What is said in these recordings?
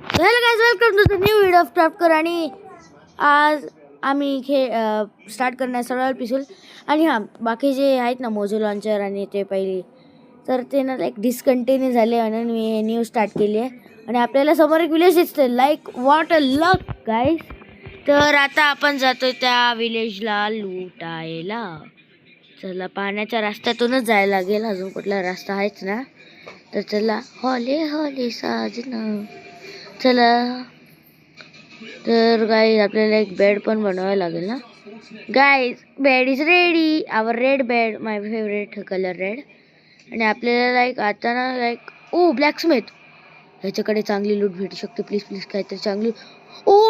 Hello guys, welcome to the new video of Craftkar. आणि आज आम्ही स्टार्ट करणार सर्वाइवल पिस्तूल. आणि हां, बाकी जे आहेत ना मोजो लॉन्चर आणि ते पहिले तर ते ना लाईक डिस्कंटिन्यू झाले म्हणून मी न्यू स्टार्ट केली आहे. आणि आपल्याला समोर एक विलेज दिसते, लाईक वॉट अ लक गाईस. तर आता आपण जातोय त्या विलेजला लुटायला. चला, पाण्याच्या रस्त्यातूनच जायला लागेल, अजून कुठला रस्ता आहेच ना. तर चला, हॉले हॉले साजना. चला, तर गाईज आपल्याला एक बेड पण बनवायला लागेल ना. Guys, bed is ready. Our red bed, my favourite colour red. आणि आपल्याला लाईक आता ना लाईक ब्लॅक स्मिथ, ह्याच्याकडे चांगली लूट भेटू शकते. प्लीज प्लीज काहीतरी चांगली.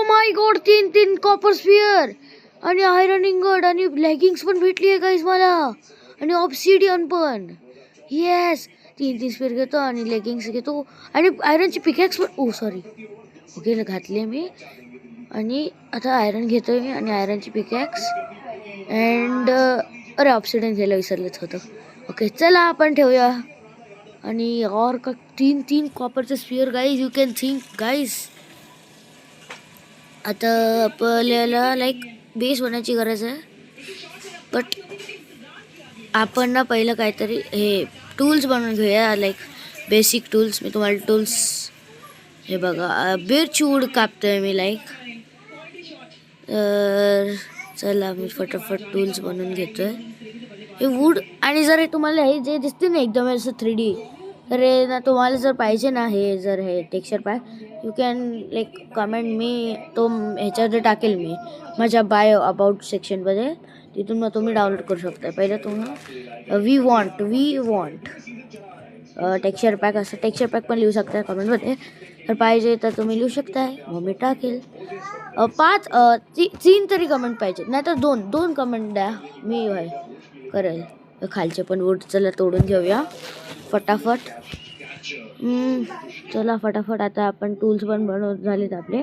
माय गॉड, 3 कॉपर स्फिअर आणि आयरन इंगट आणि लेगिंग्स पण भेटली आहे गाईज मला. आणि ऑब्सिडियन पण. येस, 3 स्फिअर घेतो आणि लेगिंग्स घेतो आणि आयरनची पिकॅक्स पण. सॉरी, ओके घातली मी. आणि आता आयरन घेतोय मी आणि आयरनची पिकॅक्स अँड अरे ऑप्सिडन घ्यायला विसरलंच होतं. ओके चला, आपण ठेवूया. आणि और का 3 कॉपरचे sphere guys, you can think guys. आता आपल्याला लाईक बेस बनवायची गरज आहे, बट आपण ना पहिलं काहीतरी हे टूल्स बनवून घेऊया, लाईक बेसिक टूल्स. मी तुम्हाला टूल्स हे बघा, बेरचूड कापतोय मी लाईक. चला, मी फटाफट टूल्स बनवून घेतोय. हे वूड आणि जर हे तुम्हाला हे जे दिसते ना एकदम असं 3D, तर हे ना तुम्हाला जर पाहिजे ना, हे जर हे texture pack, you can like comment me, तो ह्याच्यावर टाकेल मी माझ्या बायो अबाउट सेक्शनमध्ये. तिथून मग तुम्ही डाउनलोड करू शकता. पहिलं तुम्हाला वी वॉन्ट टेक्स्चर पॅक, असं टेक्स्चर पॅक पण लिहू शकता कमेंटमध्ये. तर पाहिजे तर तुम्ही लिहू शकताय, मग मी टाकेल. 3 तरी कमेंट पाहिजे, नाही तर 2 कमेंट द्या, मी करेल. खालचे पण वूड चला तोडून घेऊया फटाफट. चला फटाफट, आता आपण टूल्स पण बनवून झालेत आपले.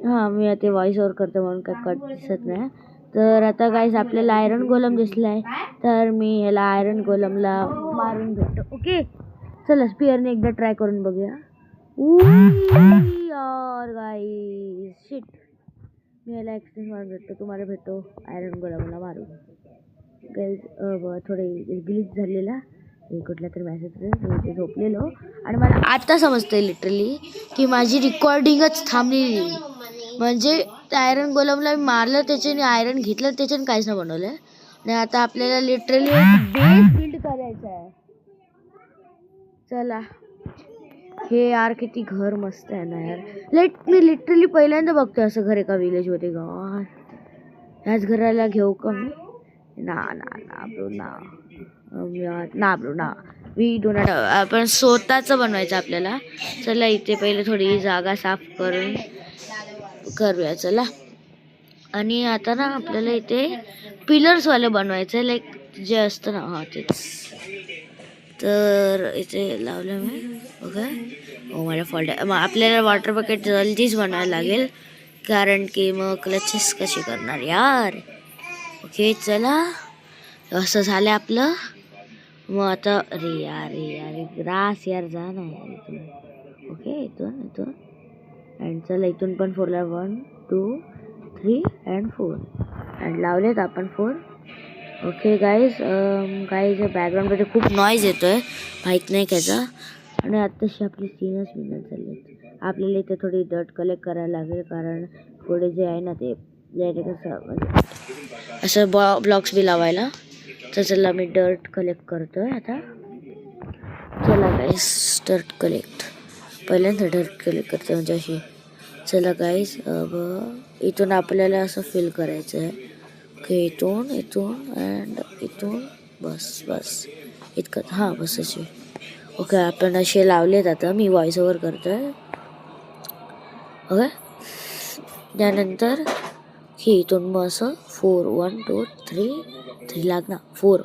हां, मी आता व्हॉइस ओव्हर करतो म्हणून काय कट दिसत नाही. तर आता गाईस आपल्याला आयरन गोलम दिसलाय, तर मी ह्याला आयरन गोलमला मारून घेतो. ओके चला, स्पिअरने एकदा ट्राय करून बघूया. यार गाईस, शिट, मी याला एक्सचेंज मारून भेटतो, तुम्हाला भेटतो आयरन गोलमला मारून. गाईज थोडे ग्लिच झालेला, कुठला तरी मेसेज झोपलेलो आणि मला आता समजतंय लिटरली की माझी रेकॉर्डिंगच थांबलेली. म्हणजे त्या आयरन गोलमला मी मारलं, त्याच्याने आयरन घेतलं, त्याच्याने काहीच नाही बनवलं. आणि आता आपल्याला लिटरली बेस बिल्ड करायचं आहे. चला, हे यार किती घर मस्त आहे ना यार. मी लिटरली पहिल्यांदा बघतोय असं घर एका विलेज मध्ये. गार, ह्याच घराला घेऊ का मी? ना ब्रो ना, वी डू नॉट. आपण स्वतःचं बनवायचं आपल्याला. चला, इथे पहिले थोडी जागा साफ करून करूया. चला, आणि आता ना आपल्याला इथे पिलर्सवाले बनवायचं आहे, लाईक जे असतं ना, हां तेच. तर इथे लावलं मी. ओके, मला फॉल्ट आहे. मग आपल्याला वॉटर बकेट जल्दीच बनवायला लागेल, कारण की मग क्लचेस कशी करणार यार. ओके चला, असं झालं आपलं. मग आता अरे यार ग्रास यार, जा ना यार इथून. ओके, इथून अँड चला, इथून पण 4ला 1 2 3 अँड 4 अँड लावलेत आपण 4. ओके गाईज, बॅकग्राऊंडमध्ये खूप नॉईज येतोय, माहीत नाही त्याचा. आणि आत्ताशी आपली 3च मिनिट झाली आहेत. आपल्याला इथे थोडी डट कलेक्ट करायला लागेल, कारण पुढे जे आहे ना ते कसं म्हणजे असं ब्लॉक्स बी लावायला. तर चला, मी डर्ट कलेक्ट करतोय आता. चला गाईस, डर्ट कलेक्ट, पहिल्यांदा डर्ट कलेक्ट करते म्हणजे अशी. चला गाईस, इथून आपल्याला असं फिल करायचं आहे. ओके, इथून अँड इथून, बस इतकं. हां, बस असे. ओके, आपण असे लावलेत. आता मी व्हॉइस ओव्हर करतोय. ओके, त्यानंतर हे इथून मग असं 4 1 2 3 लाग ना 4.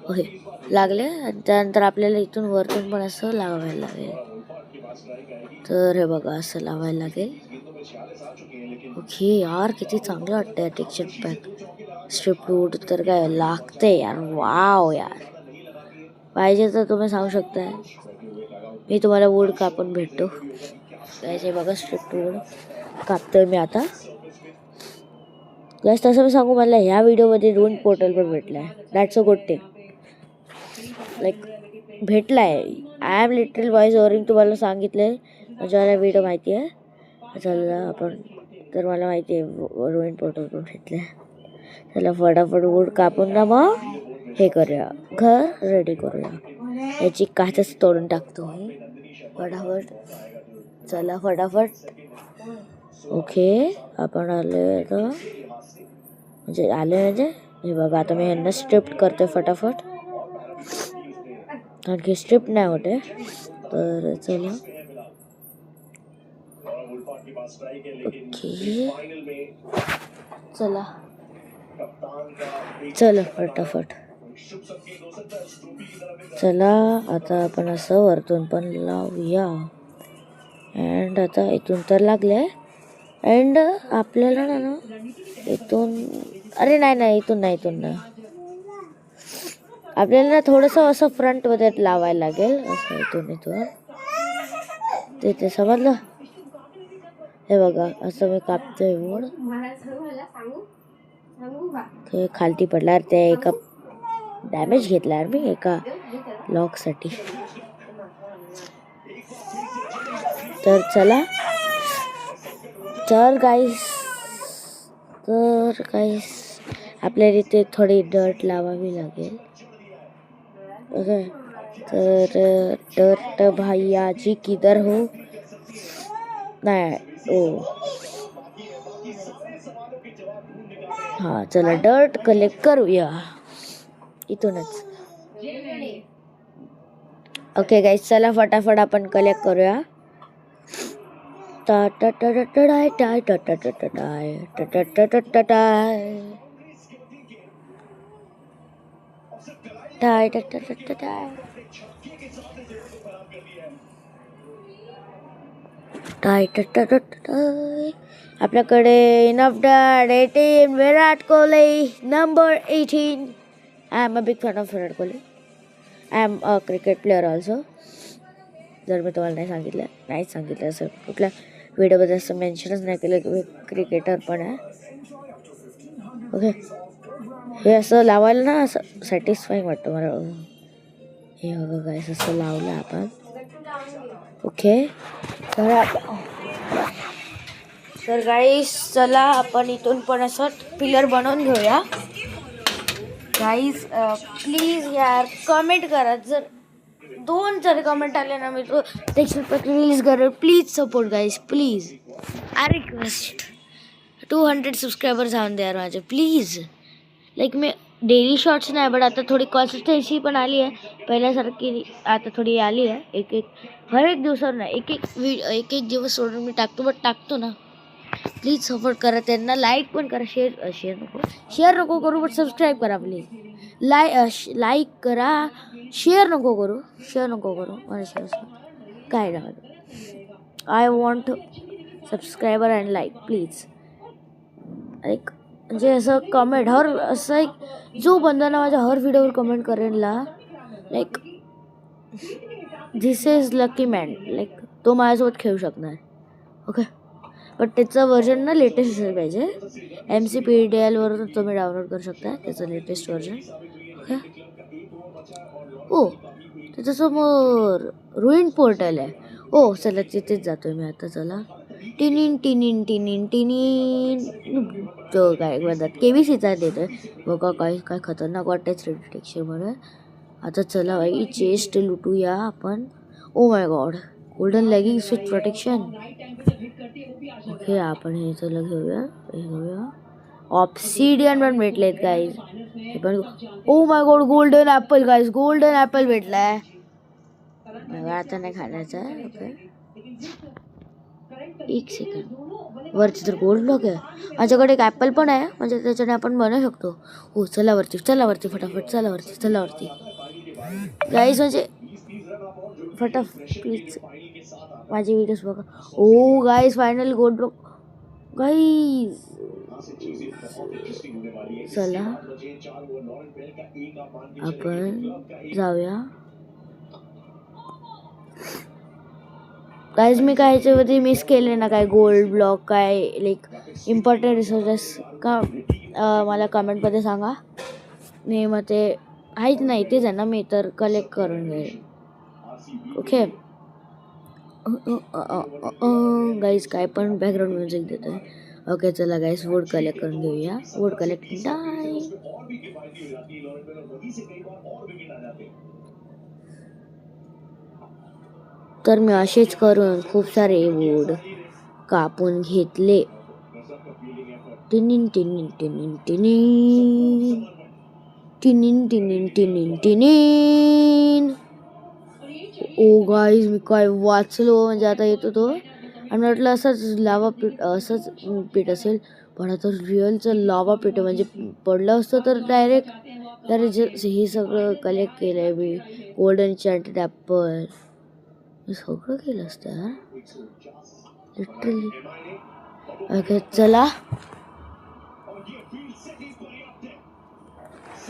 ओके, लागले. आणि त्यानंतर आपल्याला इथून वरतून पण असं लावायला लागेल. तर हे बघा, असं लावायला लागेल. ओके यार, किती चांगलं वाटतंय टेक्स्चर पॅक. स्ट्रिप वूड तर काय लागते यार. वाव यार, पाहिजे तर तुम्ही सांगू शकताय, मी तुम्हाला वूड कापून भेटतो. गाईस हे बघा स्ट्रिप्ट वूड कापतोय मी आता. गाईस तसं मी सांगू, मला ह्या व्हिडिओमध्ये रुईन पोर्टल पण भेटला आहे. That's a good thing. Like भेटला आहे. आय एम लिटरल व्हॉइस ओव्हरिंग तुम्हाला सांगितलं म्हणजे मला व्हिडिओ माहिती आहे. चला आपण तर मला माहिती आहे रुईन पोर्टल पण भेटलं आहे. चला फटाफट वूड कापून ना मग हे करूया, घर रेडी करूया. याची काचच तोडून टाकतो फटाफट. चला फटाफट. ओके आपण आले तर म्हणजे आले म्हणजे हे बघा आता मी ह्यांना स्ट्रिप्ट करतोय फटाफट, कारण की स्ट्रिप्ट नाही होते. तर चला ओके चला चला फटाफट. चला आता आपण असं वरतून पण लावूया. अँड आता इथून तर लागले. अँड आपल्याला ना इथून, अरे नाही इथून नाही आपल्याला ना थोडंसं असं फ्रंटमध्ये लावायला लागेल. असं इथून ते समजलं. हे बघा असं मी कापतोय वूड. ते खालती पडल्यावर ते एका डॅमेज घेतला मी एका लॉकसाठी. तर चला तर गाईस आपल्याला इथे थोडी डर्ट लावावी लागेल. ओके तर डर्ट भैया जी किधर हो. नाही ओ हां चला डर्ट कलेक्ट करूया इथूनच. ओके गाईस चला फटाफट आपण कलेक्ट करूया. टा टा टा टा टाय टाय टा टा टा टा टाय टा टा टा टा टा टाय टाय टा टा टा टा टाय टाय टा टा टा टाय. आपल्याकडे इनफ डॅट 18 Virat Kohli number 18. I am a big fan of Virat Kohli. I am a cricket player also. जर मी तुम्हाला नाहीच सांगितलं असं कुठल्या व्हिडिओमध्ये असं मेन्शनच नाही केलं की मी क्रिकेटर पण आहे. ओके हे असं लावायला ना असं सॅटिस्फाईंग वाटतं मला. हे बघा गाईस असं लावलं आपण. ओके तर गाईस चला आपण इथून पण असं पिलर बनवून घेऊया. गाईस प्लीज यार कमेंट करा. जर 2 जर कमेंट आले ना मी तो रिलीज करेल. Please support guys please. I request 200 subscriber जाऊन द्या माझे please. Like me daily shorts नाही बट आता थोडी कॉन्सिस्टन्सी पण आली आहे पहिल्यासारखी. आता थोडी आली आहे. हर एक दिवसावर नाही एक दिवस सोडून मी टाकतो ना. प्लीज सपोर्ट करा त्यांना. लाईक पण करा. शेअर नको करू बट सबस्क्राईब करा प्लीज. लाईक करा. शेअर नको करू मला शेअर काय ना. I want subscriber and like please. Like म्हणजे असं कमेंट असं एक जो बंदा ना माझ्या हर व्हिडिओवर कमेंट करेल ना like this is lucky man. Like तो माझ्यासोबत खेळू शकणार. ओके बट त्याचं व्हर्जन ना लेटेस्ट असेल पाहिजे. MCPDL तुम्ही डाउनलोड करू शकता त्याचं लेटेस्ट व्हर्जन. ओके ओ त्याच्यासमोर रुईन पोर्टल आहे. ओ चला तिथेच जातोय मी आता. चला टिनिन तो काय म्हणतात KBCचा देतोय बघा. काय खतरनाक वाटतंय टेक्स्चर म्हणून. आता चला बाई चेस्ट लुटूया आपण. Oh my god golden legging with protection. Okay आपण हे चला घेऊया. ऑब्सिडियन पण भेटलेत गाईज. हे पण oh my god golden apple guys. Golden apple भेटलाय. आता नाही खाण्याचा. ओके एक सेकंड. वरती तर गोल्ड ब्लॉक आहे. माझ्याकडे एक ॲपल पण आहे म्हणजे त्याच्याने आपण बनवू शकतो. हो चला वरती फटाफट. चला वरती गाईज म्हणजे फटाफट प्लीज माझे व्हिडिओज बघा. Oh guys final gold block guys. चला आपण जाऊया. गाईज मी काय ह्याच्यामध्ये मिस केले ना काय गोल्ड ब्लॉक काय लाईक इम्पॉर्टंट रिसोर्सेस का मला कमेंटमध्ये सांगा. मी मग ते आहेच नाही तेच आहे ना मी तर कलेक्ट करून घेईल. ओके गाईज काय पण बॅकग्राऊंड म्युझिक देतो आहे. ओके चला गाईज वूड कलेक्ट करून घेऊया. Wood collecting time. तर मी असेच करून खूप सारे वूड कापून घेतले. टिनिन टिनिन टिनिन टिनिन टिनिन टिनिन टिनिन टिनिन. ओ गाईज मी काय वाचलो म्हणजे आता येतो तो आणि म्हटलं असंच लावा पीठ असंच पीठ असेल पण आता रिअलचं लावा पीठ म्हणजे पडलं असतं तर डायरेक्ट हे सगळं कलेक्ट केलं आहे मी. गोल्डन चार्टेड ॲपल सगळं केलं असतं लिटरली. ओके चला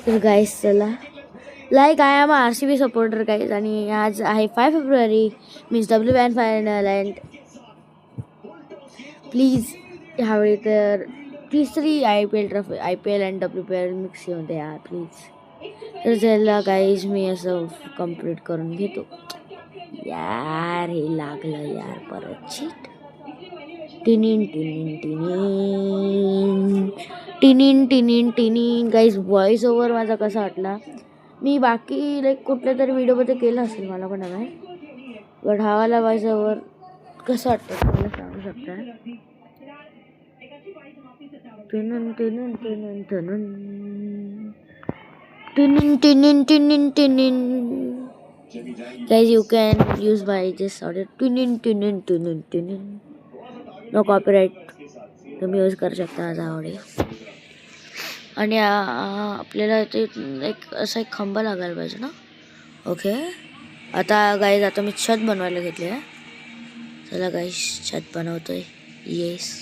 तर गाईस चला like I am RCB supporter guys आणि आज आहे 5 फेब्रुवारी means WBN final and please ह्यावेळी तर तिसरी IPL trophy IPL and WPL mix येऊन द्या यार प्लीज. तर चला गाईज मी असं कंप्लीट करून घेतो. यार हे लागलं यार परत चीट. टिनिन टिनिन टिनिन टिनिन टिनिन टिनिन. गाईज व्हॉइस ओव्हर माझा कसा वाटला मी बाकी लाईक कुठल्या तरी व्हिडिओमध्ये केलं असेल मला पण नाही बट हावाला व्हॉइस ओव्हर कसं वाटतं मला सांगू शकता. टिनिन टिनिन टिनिन टिनिन टिनिन टिनिन टिनिन टिनिन. Guys, you can use my this audio. Tunin tunin tunin tunin. No copyright. तुम्ही यूज करू शकता माझा ऑडिओ. आणि आपल्याला ते एक असा एक खांबा लागायला पाहिजे ना. ओके आता गाईज आता मी छत बनवायला घेतले आहे. चला गाईज छत बनवतोय. येस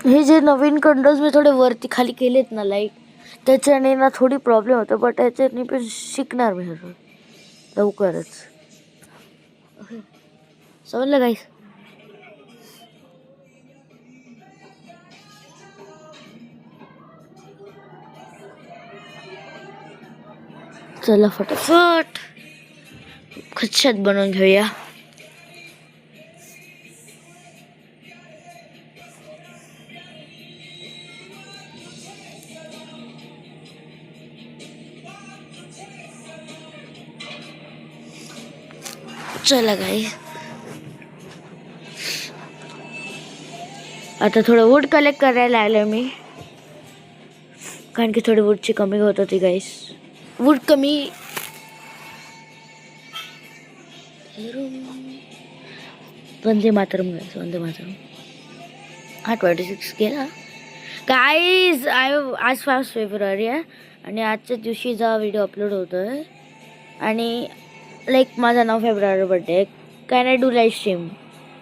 हे जे नवीन कंट्रोल्स मी थोडे वरती खाली केलेत ना लाईक त्याच्याने ना थोडी प्रॉब्लेम होतो बट त्याच्याने पण शिकणार मी लवकरच. समजलं गाईस. चला फटाफट खच्चत बनवून घेऊया. चला गाईस आता थोडं वूड कलेक्ट करायला लागलं मी कारण की थोडी वूडची कमी होत होती गाईस. वूड कमी वंदे मातरम गाईस वंदे मातरम. 26 गेला गाईज. आज 5 फेब्रुवारी आहे आणि आजच्या दिवशीचा व्हिडिओ अपलोड होतोय आणि लाईक माझा 9 फेब्रुवारी बर्थडे आहे. Can I do live stream?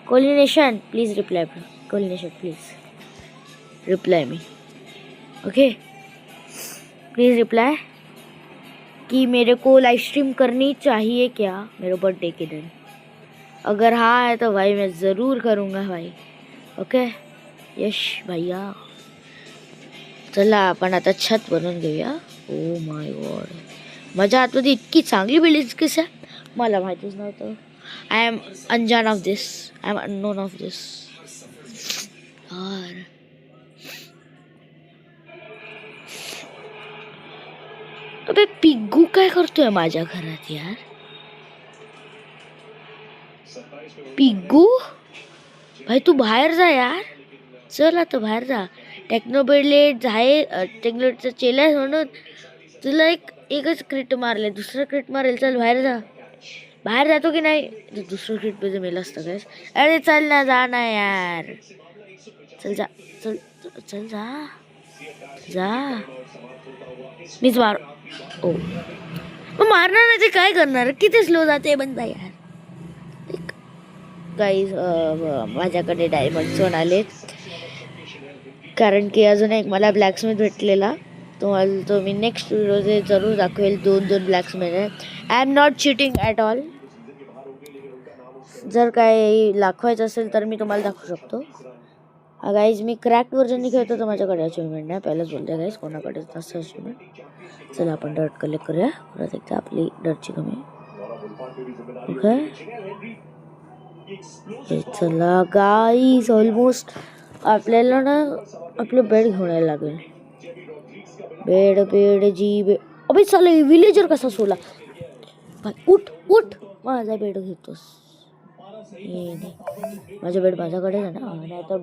Collaboration please reply. Collaboration please reply me. Okay please reply कि मेरे को लाइव स्ट्रीम करनी चाहिए क्या मेरे बर्थडे के दिन. अगर हाँ है तो भाई मैं ज़रूर करूँगा भाई. ओके यश भैया. चला आपण आता छत बनवून घेऊया. ओ माय गॉड माझ्या आतमध्ये इतकी चांगली बिल्डिंग कसं आहे मला माहितीच नव्हतं. आय एम अनजान of this. I am unknown of this. यार अबे पिग्गू काय करतोय माझ्या घरात यार. पिग्गू भाई तू बाहेर जा यार. चल आता बाहेर जा. टेक्नोब्लेड आहे टेक्नोब्लेडचा चेला आहे म्हणून तुला एकच क्रिट मारले दुसरं क्रिट मारेल. चल बाहेर जा. बाहेर जातो की नाही दुसरं क्रिट मध्ये मेलं असतं काय. अरे चल ना जा ना यार. चल जा चल चल जा जा. मीच मार. ओ मग मारणार नाही ते काय करणार. किती स्लो जाते बंदा यार. गाईज माझ्याकडे डायमंड सोन आलेत कारण की अजून एक मला ब्लॅकस्मिथ भेटलेला तुम्हाला तो मी नेक्स्ट व्हिडिओ जरूर दाखवेल. 2 ब्लॅक्समॅन आहे. I am not cheating at all. जर काय दाखवायचं असेल तर मी तुम्हाला दाखवू शकतो. गाईज मी क्रॅक्ट व्हर्जननी खेळतो तर माझ्याकडे अचिव्हमेंट नाही. पहिलंच बोलते गाईज कोणाकडे नसतं अचिव्हमेंट. चला आपण डर्ट कलेक्ट करूया परत एकदा. आपली डर्टची कमी. ओके चला गाईज ऑलमोस्ट आपल्याला ना आपलं बेड घेऊन यायला लागेल. बेड जी अबे चला विलेजर कसा सोला. उठ उठ माझा बेड घेतोस. माझा बेड माझ्याकडे आहे ना. नाही तर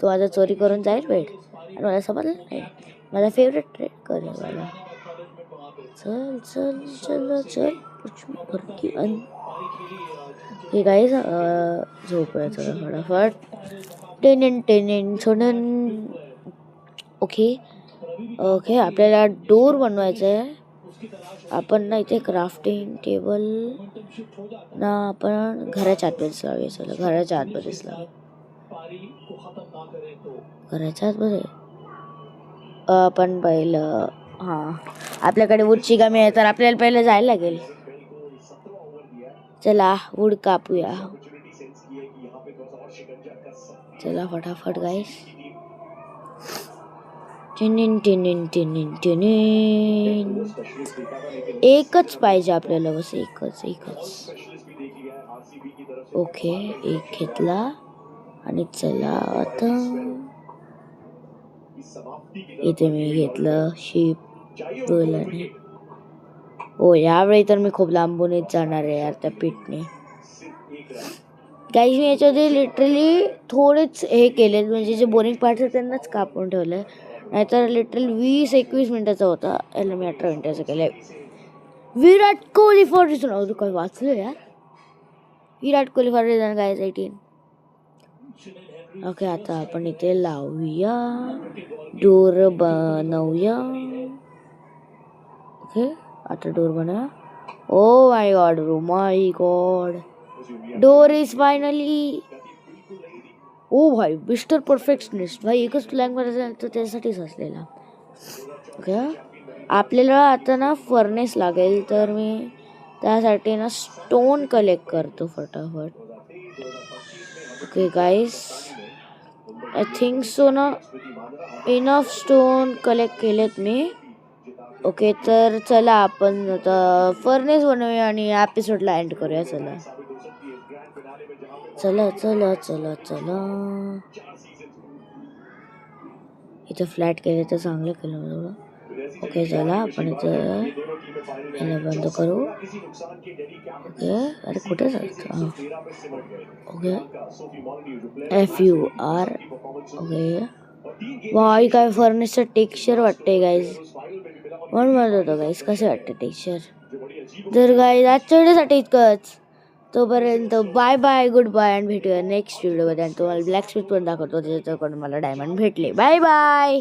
तो माझा चोरी करून जाईल बेड आणि मला समजलं नाही. माझा फेवरेट ट्रेड करेल मला. चल चल चल चल हे गाईज झोपायचं फटाफट. टेन. ओके ओके आपल्याला डोर बनवायचं आहे. आपण ना इथे क्राफ्टिंग टेबल ना आपण घराच्या आतमध्येच लावूया. चला घराच्या आतमध्येच लावूया. घराच्या आतमध्ये आपण पहिलं हां आपल्याकडे वूडची कमी आहे तर आपल्याला पहिलं जायला लागेल. चला वूड कापूया. चला फटाफट गाईस. एकच पाहिजे आपल्याला बस. एकच. ओके एक घेतला आणि चला आता इथे मी घेतलं शीप बोलाने. हो यावेळी तर मी खूप लांबूनच जाणार आहे यार त्या पीठने. काही मी याच्यामध्ये लिटरली थोडेच हे केले म्हणजे जे बोरिंग पार्ट्स आहेत त्यांनाच कापून ठेवलं. नाहीतर लिटरली 20-21 मिनिटाचा होता. याला मी 18 मिनिटाचं केलं आहे. विराट कोहली फॉर रिझन काही वाचलं यार. Virat Kohli for reason guys 18. Okay आता आपण इथे लावूया. डोर बनवूया. ओके आता डोर बनवूया. Oh my god door is finally. Oh भाई मिस्टर परफेक्शनिस्ट भाई एकच लँग्वेज तर त्यासाठीच असलेला. ओके आपल्याला आता ना फर्नेस लागेल तर मी त्यासाठी ना स्टोन कलेक्ट करतो फटाफट. Okay guys I think so ना इनफ स्टोन कलेक्ट केलेत मी. ओके तर चला आपण आता फर्नेस बनवूया आणि एपिसोडला एंड करूया. चला इथं फ्लॅट केलं तर चांगलं केलं थोडं. ओके चला आपण इथं याला बंद करू. ओके अरे कुठे जायचं. हां ओके FUR. ओके वाई काय फर्निचर टेक्स्चर वाटते गाईज. म्हणत होतं गाईज कसं वाटतं टेक्स्चर. तर गाईज आजच्या व्हिडिओसाठी इतकंच. तोपर्यंत बाय बाय गुड बाय आणि भेटूया नेक्स्ट व्हिडिओमध्ये. आणि तुम्हाला ब्लॅक स्मिथ पण दाखवतो त्याच्याकडून मला डायमंड भेटले. Bye bye.